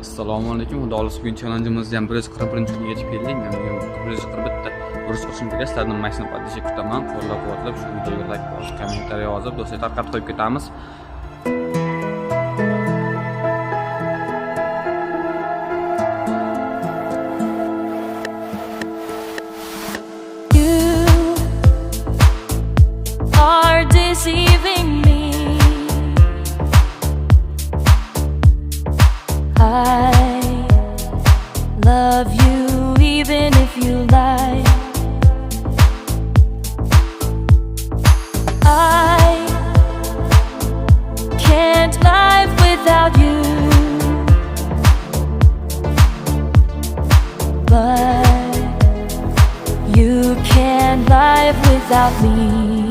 Assalomu alaykum. Xudo xohlasa bugun challenge'imizda ham 141 kunga yetib keldik. Men bugun 141 ta urush qilishim kerak. Sizlardan maksimum podдержка kutaman. Qo'llab-quvvatlab, shu videoga like bosib, kommentariy yozib, do'stlar tarqatib qo'yib ketamiz. Are deceiving me. I love you even if you lie. I can't live without you, but you can't live without me.